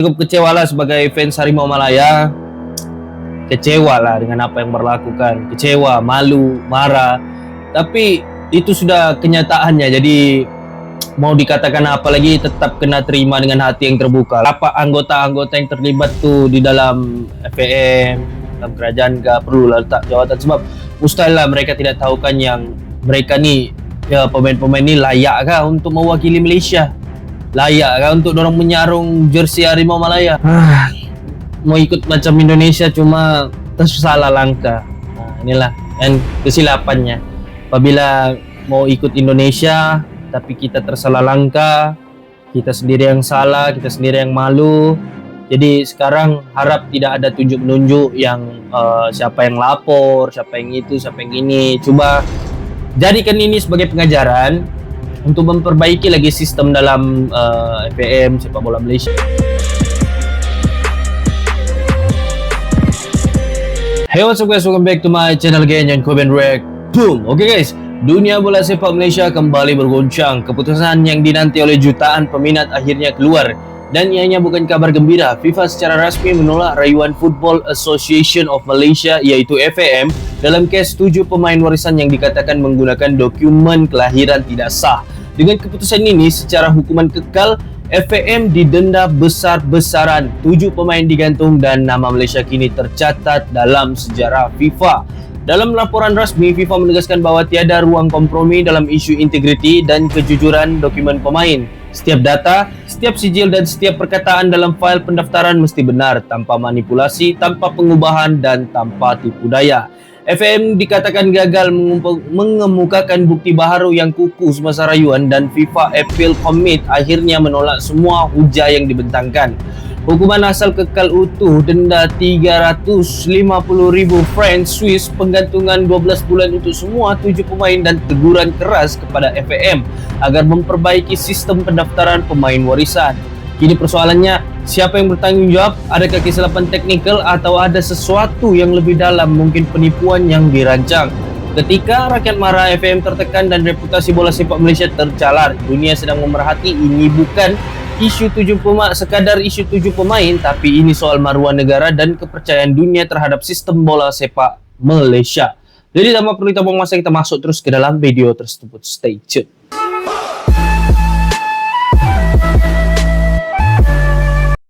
Cukup kecewa lah sebagai fans Harimau Malaya. Kecewa lah dengan apa yang berlakukan. Kecewa, malu, marah. Tapi itu sudah kenyataannya. Jadi mau dikatakan apa lagi, tetap kena terima dengan hati yang terbuka. Apa anggota-anggota yang terlibat tuh di dalam FAM, dalam kerajaan gak perlu lah letak jawatan. Sebab mustahil lah mereka tidak tahu kan yang mereka ni, ya, pemain-pemain ni layak kah untuk mewakili Malaysia? Layak kah untuk dorang menyarung jersey Harimau Malaya? Mau ikut macam Indonesia cuma tersalah langkah. Inilah kan kesilapannya. Apabila mau ikut Indonesia tapi kita tersalah langkah, kita sendiri yang salah, kita sendiri yang malu. Jadi sekarang harap tidak ada tunjuk-menunjuk yang siapa yang lapor, siapa yang itu, siapa yang ini. Coba jadikan ini sebagai pengajaran untuk memperbaiki lagi sistem dalam FAM sepak bola Malaysia. Hey, what's up guys, welcome back to my channel again, John Koben Rek. Boom. Okay guys, dunia bola sepak Malaysia kembali bergoncang. Keputusan yang dinanti oleh jutaan peminat akhirnya keluar. Dan ianya bukan kabar gembira. FIFA secara rasmi menolak rayuan Football Association of Malaysia iaitu FAM dalam kes 7 pemain warisan yang dikatakan menggunakan dokumen kelahiran tidak sah. Dengan keputusan ini, secara hukuman kekal, FAM didenda besar-besaran. 7 pemain digantung dan nama Malaysia kini tercatat dalam sejarah FIFA. Dalam laporan rasmi, FIFA menegaskan bahawa tiada ruang kompromi dalam isu integriti dan kejujuran dokumen pemain. Setiap data, setiap sijil dan setiap perkataan dalam fail pendaftaran mesti benar, tanpa manipulasi, tanpa pengubahan dan tanpa tipu daya. FAM dikatakan gagal mengemukakan bukti baharu yang kukuh semasa rayuan dan FIFA Appeal Committee akhirnya menolak semua hujah yang dibentangkan. Hukuman asal kekal utuh, denda 350,000 franc Swiss, penggantungan 12 bulan untuk semua 7 pemain dan teguran keras kepada FAM agar memperbaiki sistem pendaftaran pemain warisan. Kini persoalannya, siapa yang bertanggung jawab? Adakah kesilapan teknikal atau ada sesuatu yang lebih dalam, mungkin penipuan yang dirancang? Ketika rakyat marah, FAM tertekan dan reputasi bola sepak Malaysia tercalar. Dunia sedang memerhati, ini bukan isu sekadar isu 7 pemain, tapi ini soal maruah negara dan kepercayaan dunia terhadap sistem bola sepak Malaysia. Jadi tanpa perlu kita buang masa, kita masuk terus ke dalam video tersebut. Stay tune.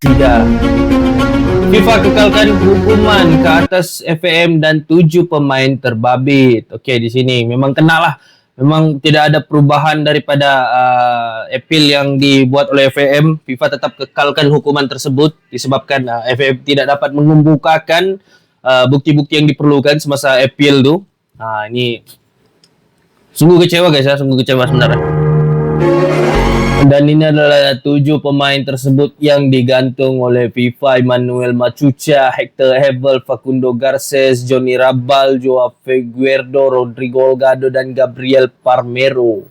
Tidak. FIFA kekalkan hukuman ke atas FAM dan 7 pemain terbabit. Okey, di sini memang kenalah. Memang tidak ada perubahan daripada appeal yang dibuat oleh FAM. FIFA tetap kekalkan hukuman tersebut disebabkan FAM tidak dapat mengemukakan bukti-bukti yang diperlukan semasa appeal tu. Ini sungguh kecewa guys ya, sungguh kecewa sebenarnya. Dan ini adalah 7 pemain tersebut yang digantung oleh FIFA: Emmanuel Machucha, Hector Hebel, Facundo Garces, Johnny Rabal, Joao Figueiredo, Rodrigo Holgado dan Gabriel Palmeiro.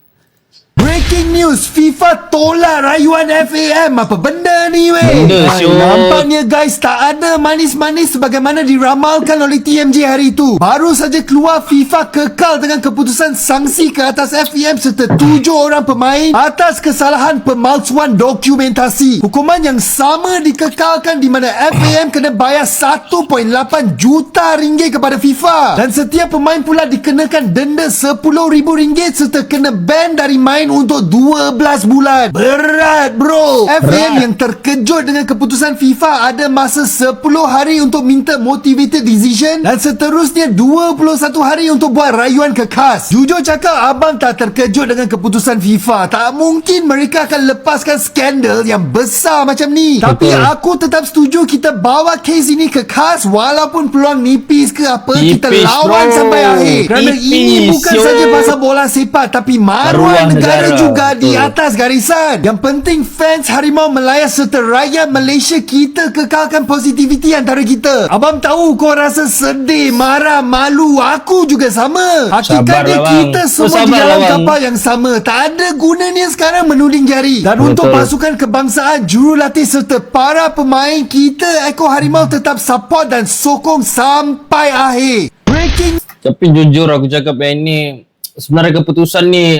Breaking news, FIFA tolak rayuan FAM. Apa benda ni weh? Nampaknya guys, tak ada manis-manis sebagaimana diramalkan oleh TMJ hari itu. Baru saja keluar, FIFA kekal dengan keputusan sanksi ke atas FAM serta 7 orang pemain atas kesalahan pemalsuan dokumentasi. Hukuman yang sama dikekalkan di mana FAM kena bayar 1.8 juta ringgit kepada FIFA. Dan setiap pemain pula dikenakan denda RM10,000 serta kena ban dari main untuk 12 bulan. Berat bro. FAM yang terkejut dengan keputusan FIFA ada masa 10 hari untuk minta motivated decision dan seterusnya 21 hari untuk buat rayuan kekas. Jujur cakap, abang tak terkejut dengan keputusan FIFA. Tak mungkin mereka akan lepaskan skandal yang besar macam ni. Tapi aku tetap setuju kita bawa kes ini kekas walaupun peluang nipis ke apa, kita lawan sampai akhir. Kerana ini bukan saja pasal bola sepak tapi maruah negara juga di atas garisan. Yang penting fans Harimau Malaya serta rakyat Malaysia kita kekalkan positiviti antara kita. Abang tahu kau rasa sedih, marah, malu. Aku juga sama. Hakikatnya kita semua di dalam kapal yang sama. Tak ada gunanya sekarang menuding jari. Dan untuk pasukan kebangsaan, jurulatih serta para pemain, kita Eko Harimau tetap support dan sokong sampai akhir. Breaking. Tapi jujur aku cakap ini sebenarnya keputusan ni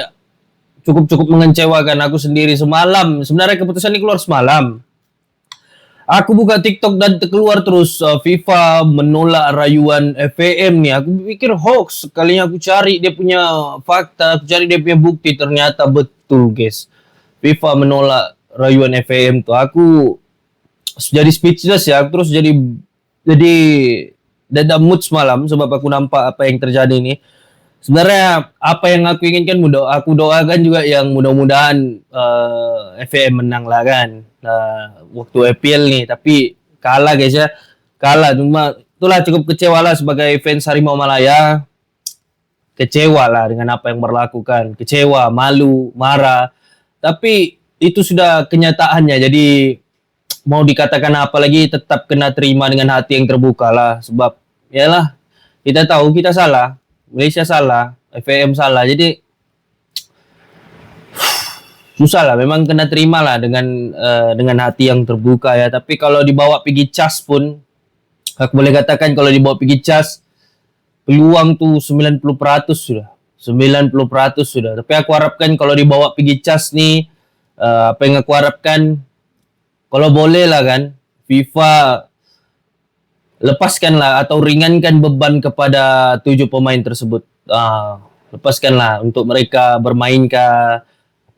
cukup mengecewakan aku sendiri semalam. Sebenarnya keputusan ini keluar semalam. Aku buka TikTok dan terkeluar terus FIFA menolak rayuan FAM ni. Aku fikir hoax. Sekalinya aku cari dia punya fakta, aku cari dia punya bukti, ternyata betul guys. FIFA menolak rayuan FAM tu. Aku jadi speechless ya. Aku terus jadi dalam mood semalam sebab aku nampak apa yang terjadi ni. Sebenarnya apa yang aku inginkan aku doakan juga yang mudah-mudahan FAM menang lah kan waktu IPL ni, tapi kalah guys ya, kalah. Cuma itulah cukup kecewa lah sebagai fans Harimau Malaya, kecewa lah dengan apa yang berlakukan, kecewa, malu, marah, tapi itu sudah kenyataannya. Jadi mau dikatakan apa lagi, tetap kena terima dengan hati yang terbuka lah, sebab yalah kita tahu kita salah, Malaysia salah, FAM salah, jadi susah lah. Memang kena terima lah dengan hati yang terbuka ya. Tapi kalau dibawa pergi cas pun, aku boleh katakan kalau dibawa pergi cas, peluang tu 90% sudah. 90% sudah. Tapi aku harapkan kalau dibawa pergi cas ni, apa yang aku harapkan, kalau boleh lah kan, FIFA lepaskanlah atau ringankan beban kepada 7 pemain tersebut. Lepaskanlah untuk mereka bermain kah,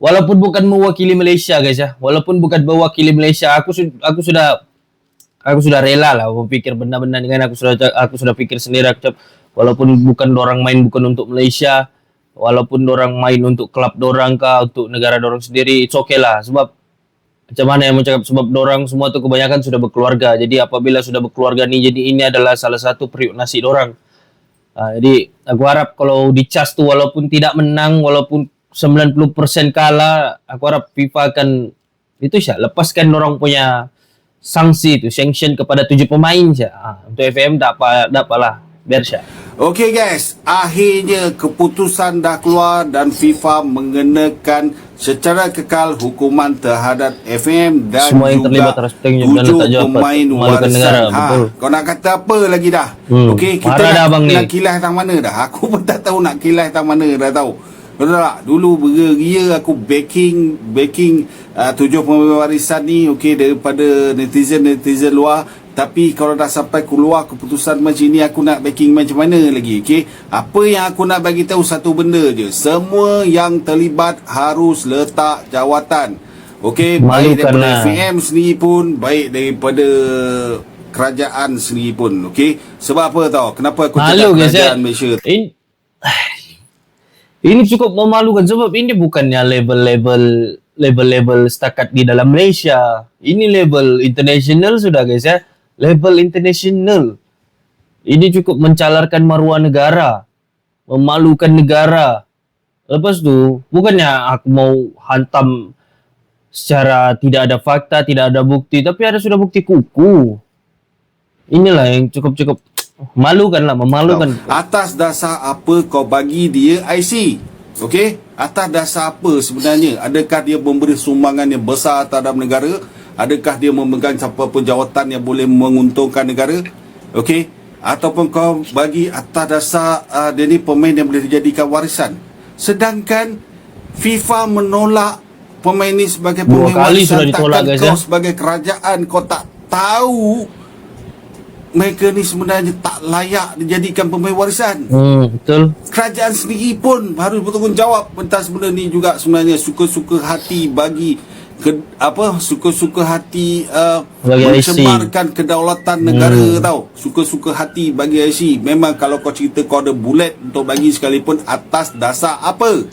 walaupun bukan mewakili Malaysia guys ya, walaupun bukan mewakili Malaysia, aku sudah rela lah berpikir benda-benda dengan aku sudah pikir sendiri. Walaupun bukan dorang main bukan untuk Malaysia, walaupun dorang main untuk klub dorang kah, untuk negara dorang sendiri, it's okay lah. Sebab macam mana yang cakap, sebab dorang semua tu kebanyakan sudah berkeluarga. Jadi apabila sudah berkeluarga ni, jadi ini adalah salah satu periuk nasi dorang. Jadi aku harap kalau di cas tu walaupun tidak menang, walaupun 90% kalah, aku harap FIFA akan itu sya, lepaskan dorang punya sanksi tu, sanction kepada 7 pemain sya. Untuk FAM tak apalah, biar sya. Okey guys, akhirnya keputusan dah keluar dan FIFA mengenakan secara kekal hukuman terhadap FAM dan semua yang juga terlibat 7 pemain warisan. negara, betul. Kau nak kata apa lagi dah? Okey, kita Marah dah nak kilas tang mana dah? Aku pun tak tahu nak kilas tang mana dah tahu. Betul tak? Dulu beria aku backing 7 pemain warisan ni, okey, daripada netizen luar. Tapi kalau dah sampai keluar keputusan macam ni, aku nak backing macam mana lagi? Okey, apa yang aku nak bagi tahu satu benda je, semua yang terlibat harus letak jawatan. Okey, baik daripada FAM sendiri pun, baik daripada kerajaan sendiri pun. Okey, sebab apa tahu? Kenapa aku cakap kerajaan Malaysia? Ini cukup memalukan sebab ini bukannya level setakat di dalam Malaysia. Ini level international sudah guys ya. Level international. Ini cukup mencalarkan maruah negara, memalukan negara. Lepas tu, bukannya aku mau hantam secara tidak ada fakta, tidak ada bukti, tapi ada sudah bukti kuku. Inilah yang cukup malukan lah, memalukan. Atas dasar apa kau bagi dia IC? Okey, atas dasar apa sebenarnya? Adakah dia memberi sumbangan yang besar terhadap negara? Adakah dia memegang apa-apa jawatan yang boleh menguntungkan negara? Okey, ataupun kau bagi atas dasar dia ni pemain yang boleh dijadikan warisan? Sedangkan FIFA menolak pemain ni sebagai pemain warisan. Takkan kau sebagai kerajaan kau tak tahu mereka ni sebenarnya tak layak dijadikan pemain warisan? Betul. Kerajaan sendiri pun harus bertanggungjawab tentang benda ni juga. Sebenarnya suka-suka hati bagi suka-suka hati mencemarkan kedaulatan negara tau. Suka-suka hati bagi IC. Memang kalau kau cerita kau ada bulat untuk bagi sekalipun, atas dasar apa?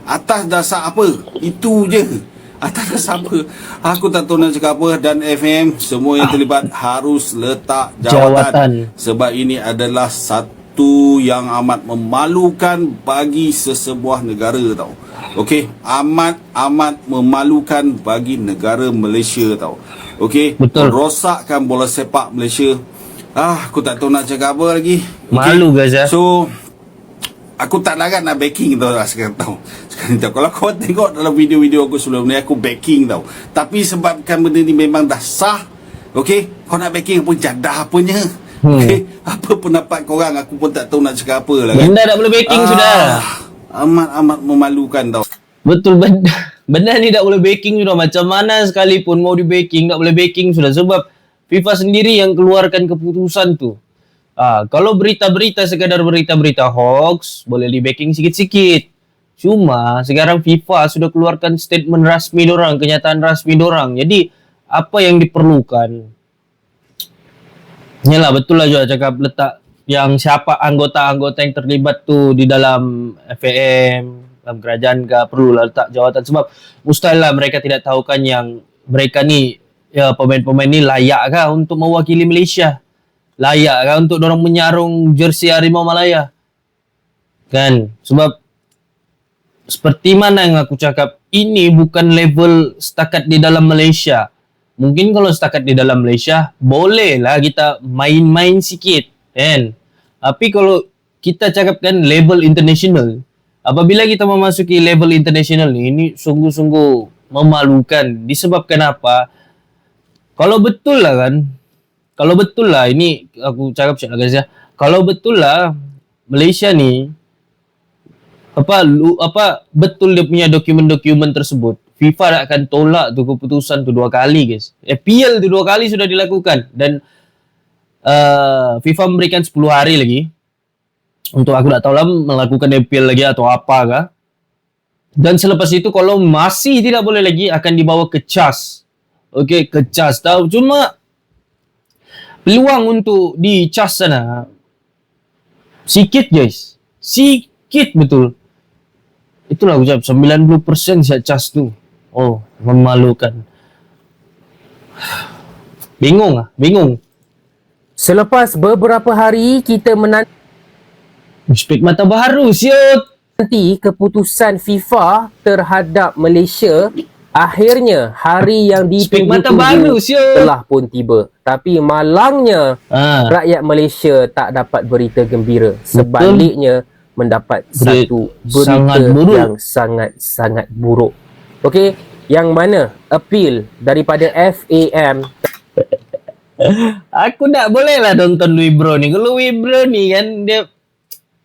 Atas dasar apa? Itu je. Atas dasar apa? Aku tak tahu nak cakap apa. Dan FAM, semua yang terlibat harus letak jawatan. Sebab ini adalah satu yang amat memalukan bagi sesebuah negara tau. Okey, amat memalukan bagi negara Malaysia tau. Okey, merosakkan bola sepak Malaysia. Aku tak tahu nak cakap apa lagi. Malu guys ya. So aku tak larat nak backing tau sekarang tau. Sekarang tau, kalau kau tengok dalam video-video aku sebelum ni, aku backing tau. Tapi sebabkan benda ni memang dah sah, okey, kau nak backing pun jadah apanya. Okey, apa pendapat korang, aku pun tak tahu nak cakap apa lah kan. Benda tak boleh backing sudah. Amat memalukan tau. Betul, benda ni tak boleh backing sudah. Macam mana sekalipun mau di backing, tak boleh backing sudah. Sebab FIFA sendiri yang keluarkan keputusan tu. Kalau berita-berita sekadar berita-berita hoax, boleh di-backing sikit-sikit. Cuma sekarang FIFA sudah keluarkan statement rasmi dorang, kenyataan rasmi dorang. Jadi apa yang diperlukan? Yalah, betul lah juga cakap letak yang siapa anggota-anggota yang terlibat tu di dalam FAM, dalam kerajaan ke, perlulah letak jawatan, sebab mustahil lah mereka tidak tahu kan yang mereka ni, ya, pemain-pemain ni layak kah untuk mewakili Malaysia, layak kah untuk dorang menyarung jersey Harimau Malaya kan. Sebab seperti mana yang aku cakap, ini bukan level setakat di dalam Malaysia. Mungkin kalau setakat di dalam Malaysia bolehlah kita main-main sikit kan. Tapi kalau kita cakap kan level international, apabila kita memasuki level international ini sungguh-sungguh memalukan. Disebabkan apa? Kalau betul lah ini aku cakap cakap guys ya. Kalau betul lah Malaysia ni betul dia punya dokumen-dokumen tersebut, FIFA tak akan tolak tu keputusan tu 2 kali guys. Appeal tu 2 kali sudah dilakukan dan FIFA memberikan 10 hari lagi untuk, aku tak tahu lah melakukan appeal lagi atau apakah. Dan selepas itu kalau masih tidak boleh lagi akan dibawa ke CAS. Okey, ke CAS tahu. Cuma peluang untuk di CAS sana sikit guys. Sikit betul. Itulah aku cakap 90% siap CAS tu. Oh, memalukan. Bingung. Selepas beberapa hari kita menanti Spek mata baru siut. keputusan FIFA terhadap Malaysia, akhirnya hari yang Spek mata baru ditunggu-tunggu siut. telah pun tiba. Tapi malangnya rakyat Malaysia tak dapat berita gembira. Sebaliknya mendapat satu berita yang sangat-sangat buruk. Okey, yang mana appeal daripada FAM. Aku tak boleh lah nonton Wibro ni. Kalau Wibro ni kan dia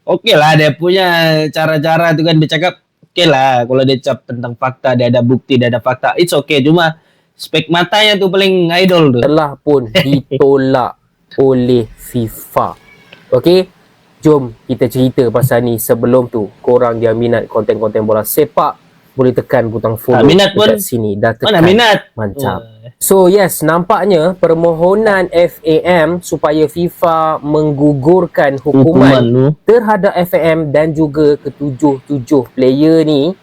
okey lah, dia punya cara-cara tu kan, dia cakap okey lah. Kalau dia cakap tentang fakta, dia ada bukti, dia ada fakta, it's okay. Cuma spek matanya tu paling idol tu. Telah pun ditolak oleh FIFA. Okey, jom kita cerita pasal ni. Sebelum tu, korang yang minat konten-konten bola sepak, boleh tekan butang follow minat pun dekat sini. Dah tekan. Mana minat? Mantap. So yes, nampaknya permohonan FAM supaya FIFA menggugurkan hukuman terhadap FAM dan juga ketujuh-tujuh player ni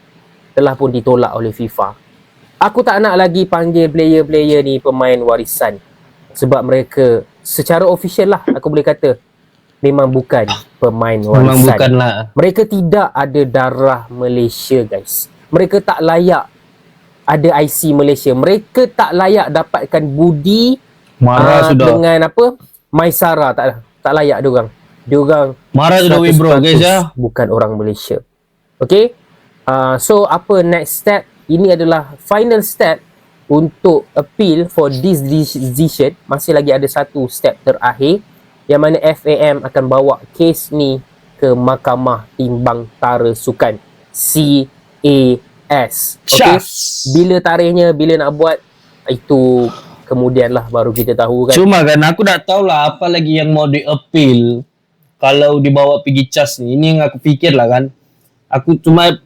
telah pun ditolak oleh FIFA. Aku tak nak lagi panggil player-player ni pemain warisan, sebab mereka secara official lah aku boleh kata memang bukan pemain warisan. Memang bukanlah. Mereka tidak ada darah Malaysia guys. Mereka tak layak ada IC Malaysia. Mereka tak layak dapatkan budi Marah sudah. dengan apa? Maisara tak layak diorang. Diorang Marah sudah Wibro guys ya. bukan orang Malaysia. Okay, so apa next step? Ini adalah final step untuk appeal for this decision. Masih lagi ada satu step terakhir, yang mana FAM akan bawa kes ni ke Mahkamah Timbang Tara Sukan, CAS. Okay, bila tarikhnya, bila nak buat, itu kemudian lah baru kita tahu kan. Cuma kan aku tak tahulah apa lagi yang mau di-appeal kalau dibawa pergi CAS ni. Ini yang aku fikir lah kan. Aku cuma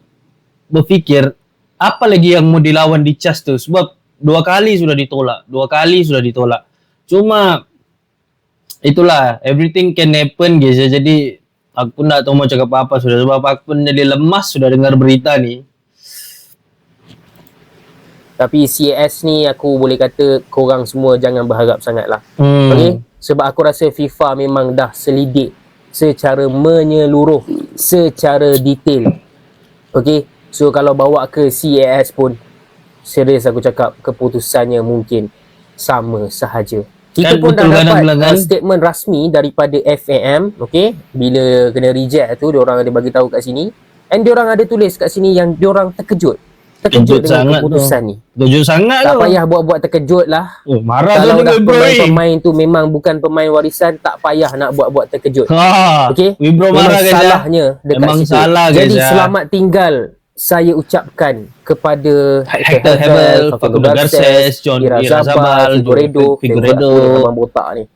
berfikir apa lagi yang mau dilawan di CAS tu, sebab 2 kali sudah ditolak. Cuma itulah, everything can happen guys ya. Jadi aku pun tak tahu mau cakap apa sudah, sebab aku pun jadi lemas sudah dengar berita ni. Tapi CAS ni aku boleh kata korang semua jangan berharap sangat lah. Okay? Sebab aku rasa FIFA memang dah selidik secara menyeluruh, secara detail. Okay? So kalau bawa ke CAS pun, serius aku cakap, keputusannya mungkin sama sahaja. Kita pun dah dapat statement rasmi daripada FAM. Okay? Bila kena reject tu, diorang ada bagi tahu kat sini. And diorang ada tulis kat sini yang diorang terkejut dengan keputusan ni. Terkejut sangat tak payah buat-buat terkejut lah. Marah kalau dah Wibro pemain tu memang bukan pemain warisan, tak payah nak buat-buat terkejut. Okey, Wibro marah guys. Salahnya dekat memang situ. salah guys. Jadi selamat tinggal saya ucapkan kepada Hector Hebel, Facundo Garces, John Irazabal, Figueiredo, Abang botak ni,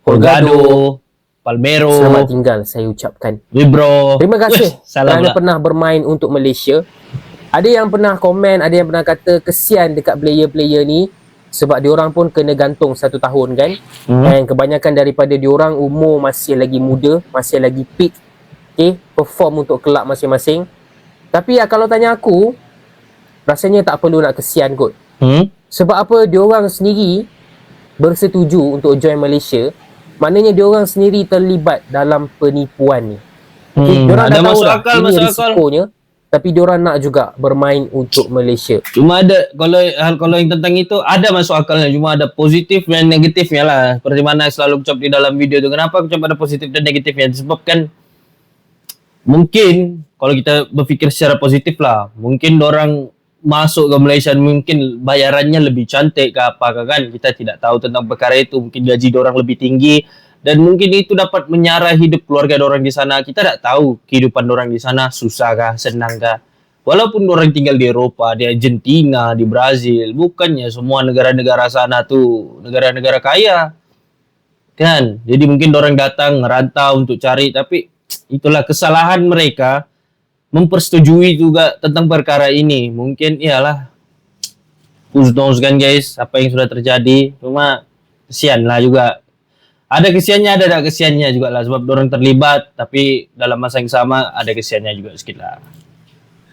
Holgado, Palmero, selamat tinggal saya ucapkan. Vibro. Terima kasih Salam kerana pernah bermain untuk Malaysia. Ada yang pernah komen, ada yang pernah kata kesian dekat player-player ni sebab diorang pun kena gantung 1 tahun kan. Dan kebanyakan daripada diorang umur masih lagi muda, masih lagi peak, perform untuk kelab masing-masing. Tapi kalau tanya aku, rasanya tak perlu nak kesian kot. Sebab apa, diorang sendiri bersetuju untuk join Malaysia, maknanya diorang sendiri terlibat dalam penipuan ni. Diorang ada dah tahu masuk dah akal, ini masuk risikonya, tapi diorang nak juga bermain untuk Malaysia. Cuma ada, kalau yang tentang itu ada masuk akalnya, cuma ada positif dan negatifnya lah. Seperti mana selalu ucap di dalam video tu. Kenapa aku ucap ada positif dan negatifnya? Disebabkan mungkin kalau kita berfikir secara positif lah, mungkin orang masuk ke Malaysia mungkin bayarannya lebih cantik ke apa kan, kita tidak tahu tentang perkara itu. Mungkin gaji orang lebih tinggi dan mungkin itu dapat menyarai hidup keluarga orang di sana. Kita tidak tahu kehidupan orang di sana susah kah, senang kah. Walaupun orang tinggal di Eropa, di Argentina, di Brazil, bukannya semua negara-negara sana tuh negara-negara kaya kan. Jadi mungkin orang datang ngerantau untuk cari, tapi itulah kesalahan mereka mempersetujui juga tentang perkara ini. Mungkin iyalah, who knows kan guys, apa yang sudah terjadi. Cuma kesian lah juga, ada kesiannya, ada tak kesiannya juga lah, sebab orang terlibat, tapi dalam masa yang sama ada kesiannya juga sedikit lah.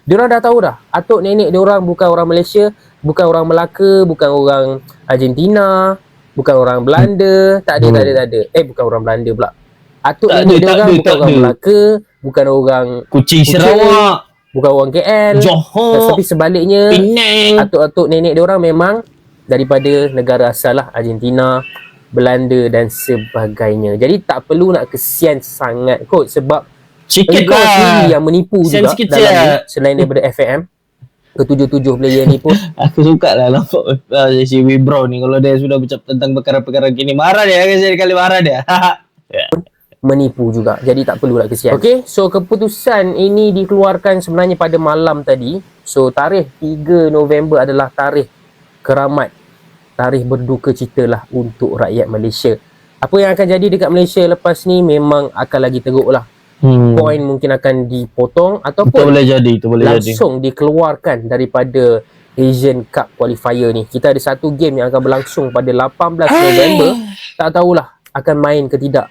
Diorang dah tahu dah, atuk nenek diorang bukan orang Malaysia, bukan orang Melaka, bukan orang Argentina, bukan orang Belanda, tak ada. Bukan orang Belanda pula. Atuk nenek diorang bukan orang Melaka, bukan orang Kuching Sarawak, bukan orang KL, Johor, tapi sebaliknya Penang. atuk-atuk nenek diorang memang daripada negara asal lah, Argentina, Belanda dan sebagainya. Jadi tak perlu nak kesian sangat kot, sebab sikit engkau lah sendiri yang menipu kesian juga sikit dalam je. ni, selain daripada FAM ke-7 player ni pun. Aku suka lah nampak si Wibro ni, kalau dia sudah ucap tentang perkara-perkara gini, marah dia, kali marah dia. Menipu juga. Jadi tak perlu nak kesian. Okay, so keputusan ini dikeluarkan sebenarnya pada malam tadi. So tarikh 3 November adalah tarikh keramat, tarikh berduka cita lah untuk rakyat Malaysia. Apa yang akan jadi dekat Malaysia lepas ni memang akan lagi teruk lah. Poin mungkin akan dipotong ataupun itu boleh langsung dikeluarkan daripada Asian Cup Qualifier ni. Kita ada satu game yang akan berlangsung pada 18 November. Tak tahulah akan main ke tidak.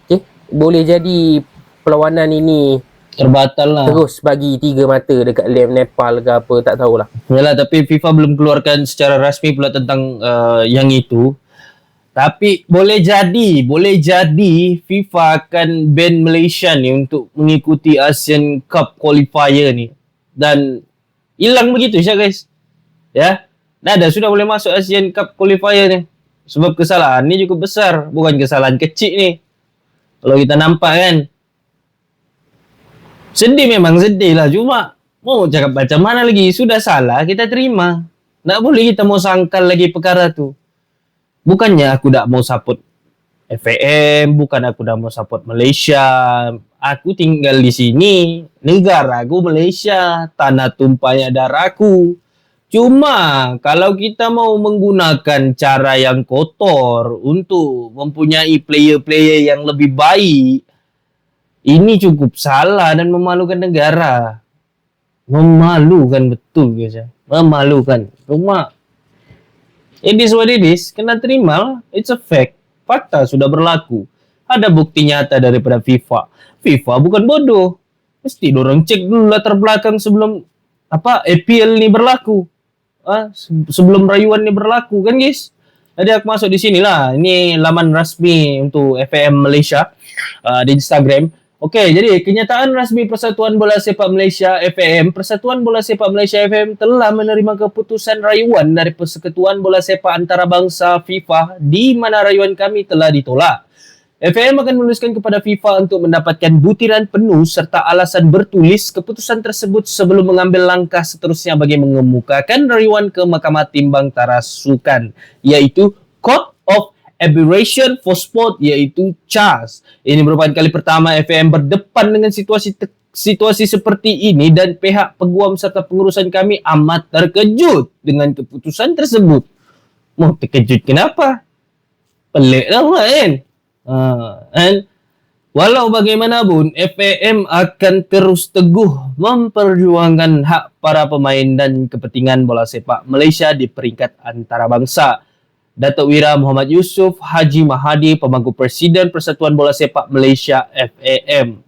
Okay, boleh jadi perlawanan ini terbatal lah, terus bagi 3 mata dekat Nepal ke apa, tak tahulah. yalah, tapi FIFA belum keluarkan secara rasmi pula tentang yang itu. Tapi boleh jadi FIFA akan ban Malaysia ni untuk mengikuti Asian Cup Qualifier ni. Dan hilang begitu saja guys. Ya. Dah sudah boleh masuk Asian Cup Qualifier ni. Sebab kesalahan ni cukup besar, bukan kesalahan kecil ni. Kalau kita nampak kan. Sedih, memang sedih lah. Cuma mau cakap macam mana lagi, sudah salah kita terima. Tak boleh kita mau sangkal lagi perkara tu. Bukannya aku tak mau support FAM, bukan aku tak mau support Malaysia. Aku tinggal di sini, negara aku Malaysia, tanah tumpahnya darahku. Cuma kalau kita mau menggunakan cara yang kotor untuk mempunyai player-player yang lebih baik, ini cukup salah dan memalukan negara. Memalukan betul guys ya. Memalukan. Cuma it is what it is, kena terima lah. It's a fact. Fakta sudah berlaku. Ada bukti nyata daripada FIFA. FIFA bukan bodoh. Mesti dorang cek dulu latar belakang sebelum APL ni berlaku. Sebelum rayuan ni berlaku kan guys. Jadi aku masuk di sini lah. Ini laman rasmi untuk FAM Malaysia di Instagram. Okey, jadi kenyataan rasmi Persatuan Bola Sepak Malaysia FAM, Persatuan Bola Sepak Malaysia FAM telah menerima keputusan rayuan dari Persekutuan Bola Sepak Antarabangsa FIFA di mana rayuan kami telah ditolak. FAM akan menuliskan kepada FIFA untuk mendapatkan butiran penuh serta alasan bertulis keputusan tersebut sebelum mengambil langkah seterusnya bagi mengemukakan rayuan ke Mahkamah Timbang Tarasukan, iaitu Court of Arbitration for Sport, iaitu CAS. Ini merupakan kali pertama FAM berdepan dengan situasi situasi seperti ini dan pihak peguam serta pengurusan kami amat terkejut dengan keputusan tersebut. Mau terkejut kenapa? Pelik lah pula kan? And walau bagaimanapun, FAM akan terus teguh memperjuangkan hak para pemain dan kepentingan bola sepak Malaysia di peringkat antarabangsa. Datuk Wira Muhammad Yusof Haji Mahadi, pemangku Presiden Persatuan Bola Sepak Malaysia FAM.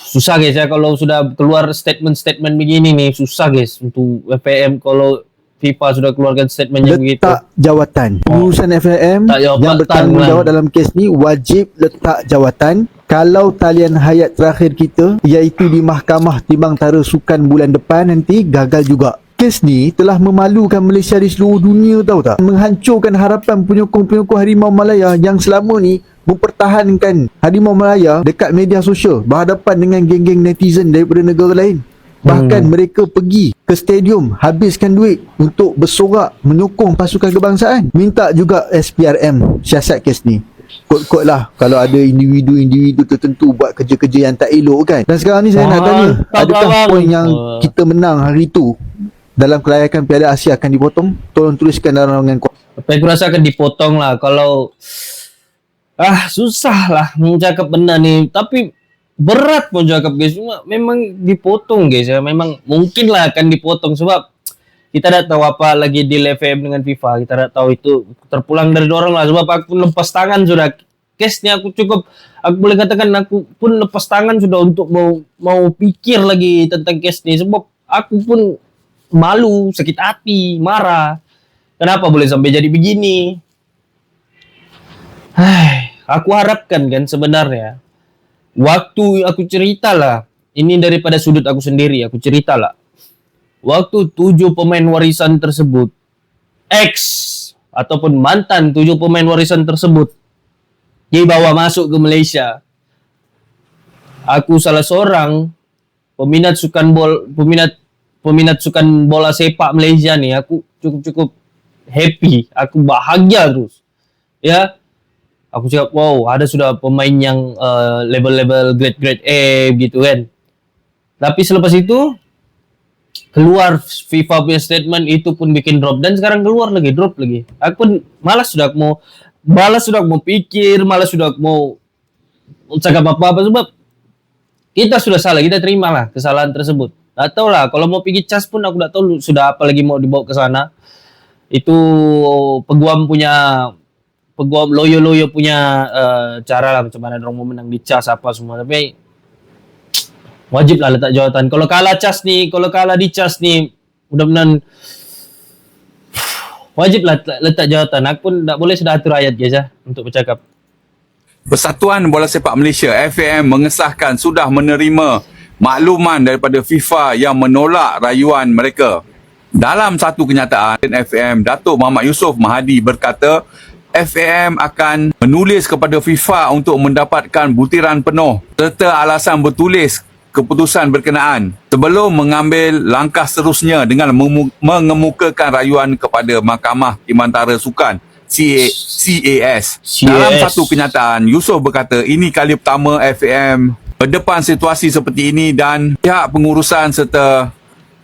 Susah guys ya kalau sudah keluar statement-statement begini nih, susah guys untuk FAM kalau FIFA sudah keluarkan statement yang begitu. Letak jawatan. Pengurusan FAM yang bertanggungjawab dalam kes ni wajib letak jawatan. Kalau talian hayat terakhir kita iaitu di Mahkamah Timbang-Tara Sukan bulan depan nanti gagal juga. Kes ni telah memalukan Malaysia di seluruh dunia, tahu tak? Menghancurkan harapan penyokong-penyokong Harimau Malaya yang selama ni mempertahankan Harimau Malaya dekat media sosial berhadapan dengan geng-geng netizen daripada negara lain. Bahkan mereka pergi ke stadium, habiskan duit untuk bersorak menyokong pasukan kebangsaan. Minta juga SPRM siasat kes ni. Kot-kot lah kalau ada individu-individu tertentu buat kerja-kerja yang tak elok kan. Dan sekarang ni saya nak tanya, adakah poin yang kita menang hari tu dalam kelayakan Piala Asia akan dipotong? Tolong tuliskan dalam rangan kuat. Tapi aku rasa akan dipotong lah kalau susah lah mencakap benda ni. Tapi berat pun cakap guys, cuma memang dipotong guys ya. Memang mungkin lah akan dipotong sebab kita tak tahu apa lagi deal FAM dengan FIFA. Kita tak tahu itu terpulang dari dorong lah. Sebab aku pun lepas tangan sudah. Case ni aku boleh katakan aku pun lepas tangan sudah untuk mau pikir lagi tentang case ni. Sebab aku pun malu, sakit hati, marah. Kenapa boleh sampai jadi begini? Aku harapkan kan sebenarnya waktu aku ceritalah, ini daripada sudut aku sendiri, aku ceritalah. Waktu 7 pemain warisan tersebut, ataupun mantan 7 pemain warisan tersebut dibawa masuk ke Malaysia. Aku salah seorang peminat sukan bola sepak Malaysia ni, aku cukup happy, aku bahagia terus. Ya, aku cakap wow, ada sudah pemain yang level-level grade A gitu kan. Tapi selepas itu keluar FIFA punya statement itu pun bikin drop dan sekarang keluar lagi drop lagi. Aku pun malas sudah mau pikir, malas sudah mau cakap apa-apa sebab kita sudah salah, kita terimalah kesalahan tersebut. Tak tahu lah, kalau mau pergi cas pun aku tak tahu sudah apa lagi mau dibawa ke sana. Itu peguam loyo punya cara lah macam mana dorang mau menang di cas apa semua. Tapi wajib lah letak jawatan. Kalau kalah di cas ni, mudah-mudahan wajib lah letak jawatan. Aku pun tak boleh sudah atur ayat guys ya untuk bercakap. Persatuan Bola Sepak Malaysia FAM mengesahkan sudah menerima makluman daripada FIFA yang menolak rayuan mereka. Dalam satu kenyataan, FAM Datuk Muhammad Yusof Mahadi berkata, FAM akan menulis kepada FIFA untuk mendapatkan butiran penuh serta alasan bertulis keputusan berkenaan sebelum mengambil langkah seterusnya dengan mengemukakan rayuan kepada Mahkamah Timbang-Tara Sukan CAS. Dalam satu kenyataan, Yusof berkata ini kali pertama FAM berdepan situasi seperti ini dan pihak pengurusan serta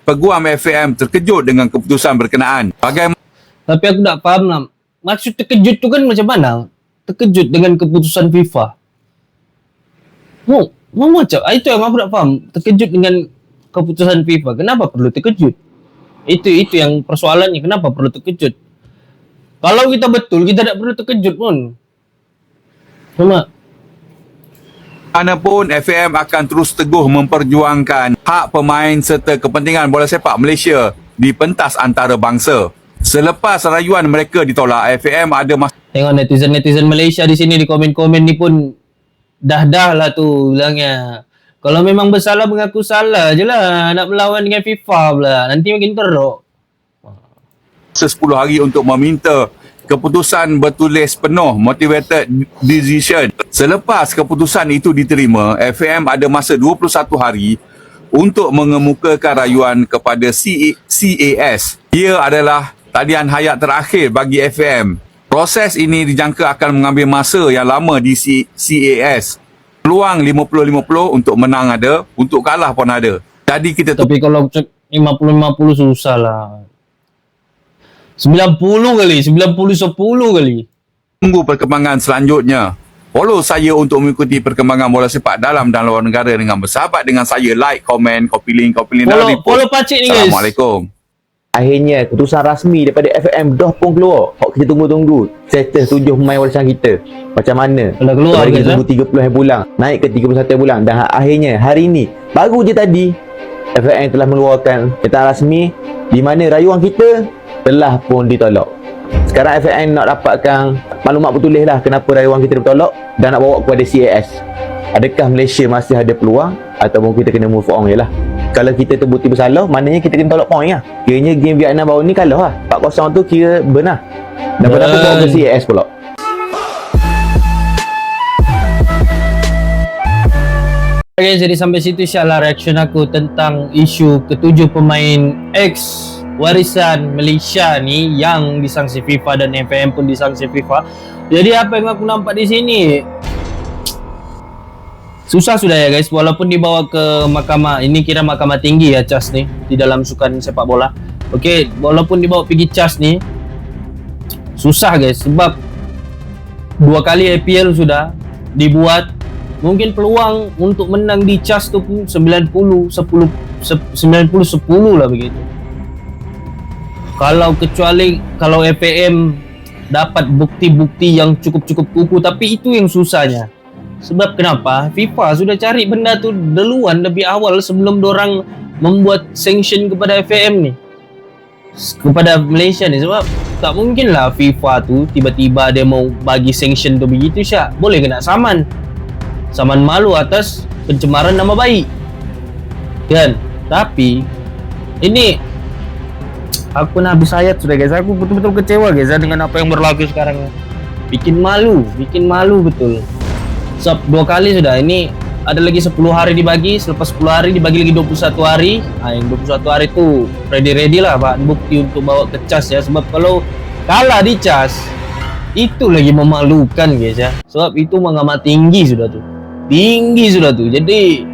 peguam FAM terkejut dengan keputusan berkenaan. Bagaimana? Tapi aku tak faham lah. Maksud terkejut tu kan macam mana? Terkejut dengan keputusan FIFA. Macam itu yang aku tak faham. Terkejut dengan keputusan FIFA. Kenapa perlu terkejut? Itu yang persoalannya. Kenapa perlu terkejut? Kalau kita betul, kita tak perlu terkejut pun. Cuma Bagaimanapun, FAM akan terus teguh memperjuangkan hak pemain serta kepentingan bola sepak Malaysia di pentas antarabangsa. Selepas rayuan mereka ditolak, FAM ada tengok netizen Malaysia di sini di komen-komen ni pun dah lah tu bilangnya. Kalau memang bersalah mengaku salah je lah. Nak melawan dengan FIFA pula. Nanti makin teruk. 10 hari untuk meminta keputusan bertulis penuh motivated decision. Selepas keputusan itu diterima, FAM ada masa 21 hari untuk mengemukakan rayuan kepada CAS. Ia adalah talian hayat terakhir bagi FAM. Proses ini dijangka akan mengambil masa yang lama di CAS. Peluang 50-50 untuk menang ada, untuk kalah pun ada. Jadi kita Tapi kalau cek 50-50 susah lah. 90 kali, 90-10 kali. tunggu perkembangan selanjutnya. Follow saya untuk mengikuti perkembangan bola sepak dalam dan luar negara dengan bersahabat dengan saya. Like, komen, copy link dan report. Follow Pakcik ni guys. Assalamualaikum. Akhirnya keputusan rasmi daripada FFM dah pun keluar. Hak kita tunggu-tunggu. Status 7 pemain warisan kita. Macam mana? Dah keluar Lepas guys, kita tunggu 30 hari bulan. Naik ke 31 bulan. Dan akhirnya hari ni, baru je tadi, FFM telah mengeluarkan kenyataan rasmi di mana rayuan kita telah pun ditolak. Sekarang FFM nak dapatkan maklumat bertulis lah kenapa rayuan kita ditolak dan nak bawa kepada CAS. Adakah Malaysia masih ada peluang ataupun kita kena move on je lah. Kalau kita terbukti bersalah, maknanya kita kena tolak point lah. Kiranya game Vietnam baru ni kalah lah. 4-0 tu kira benar. Dan kenapa bawa ke CAS pula? Okay, jadi sampai situ insyaAllah reaction aku tentang isu ketujuh pemain ex warisan Malaysia ni yang disangsi FIFA dan FAM pun disangsi FIFA. Jadi apa yang aku nampak di sini, susah sudah ya guys, walaupun dibawa ke mahkamah, ini kira mahkamah tinggi ya CAS ni di dalam sukan sepak bola. Okey, walaupun dibawa pergi CAS ni susah guys, sebab 2 kali IPL sudah dibuat. Mungkin peluang untuk menang di CAS tu pun 90-10 lah begitu. Kalau FAM dapat bukti-bukti yang cukup-cukup kukuh, tapi itu yang susahnya. Sebab kenapa? FIFA sudah cari benda tu duluan lebih awal sebelum dorang membuat sanction kepada FAM ni, kepada Malaysia ni. Sebab tak mungkin lah FIFA tu tiba-tiba dia mau bagi sanction tu begitu Syak. Boleh kena saman malu atas pencemaran nama baik kan. Tapi ini aku nak habis ayat sudah guys. Aku betul-betul kecewa guys dengan apa yang berlaku sekarang. Bikin malu betul. Sebab 2 kali sudah. Ini ada lagi 10 hari dibagi. Selepas 10 hari dibagi lagi 21 hari. Yang 21 hari tu ready lah bahan bukti untuk bawa ke CAS ya. Sebab kalau kalah di CAS itu lagi memalukan guys ya. Sebab itu mengamat tinggi sudah tu. Jadi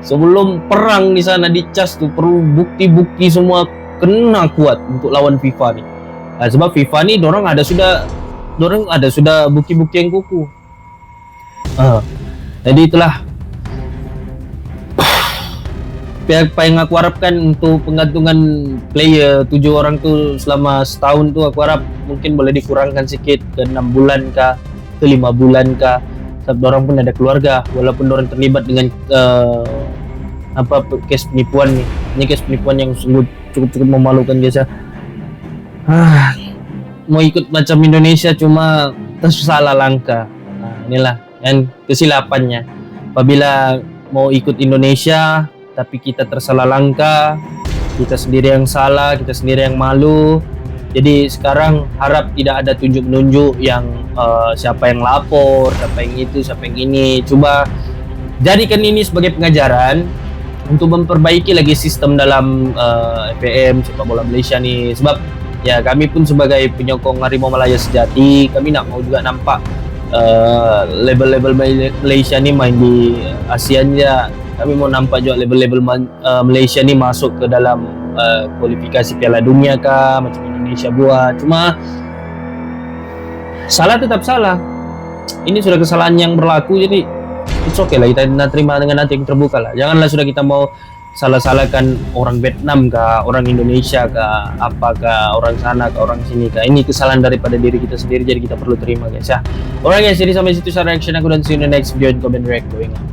sebelum perang di sana di CAS tu perlu bukti-bukti semua kena kuat untuk lawan FIFA ni. Sebab FIFA ni dorang ada sudah bukti-bukti yang kukuh. Jadi itulah apa yang aku harapkan untuk penggantungan player 7 orang tu selama setahun tu. Aku harap mungkin boleh dikurangkan sikit ke 6 bulan kah, ke 5 bulan kah. Sebab dorang pun ada keluarga, walaupun dorang terlibat dengan kes penipuan ni. Ini kes penipuan yang sungguh cukup memalukan guys ya. Mau ikut macam Indonesia cuma tersalah langkah. Inilah kan kesilapannya. Apabila mau ikut Indonesia tapi kita tersalah langkah, kita sendiri yang salah, kita sendiri yang malu. Jadi sekarang harap tidak ada tunjuk-menunjuk yang siapa yang lapor, siapa yang itu, siapa yang ini. Coba jadikan ini sebagai pengajaran untuk memperbaiki lagi sistem dalam FAM sepak bola Malaysia ni. Sebab ya kami pun sebagai penyokong Harimau Malaya sejati, kami nak mau juga nampak label-label Malaysia ni main di ASEAN je. Kami mau nampak juga label-label Malaysia ni masuk ke dalam kualifikasi Piala Dunia kah, macam Indonesia buat. Cuma salah tetap salah. Ini sudah kesalahan yang berlaku, jadi it's okay lah, kita nak terima dengan hati yang terbuka lah. Janganlah sudah kita mau salah-salahkan orang Vietnam kah, orang Indonesia kah, apakah orang sana kah, orang sini kah. Ini kesalahan daripada diri kita sendiri, jadi kita perlu terima guys ya. Alright guys, jadi sampai situ saya reaction aku, dan see you in the next video and comment react going on.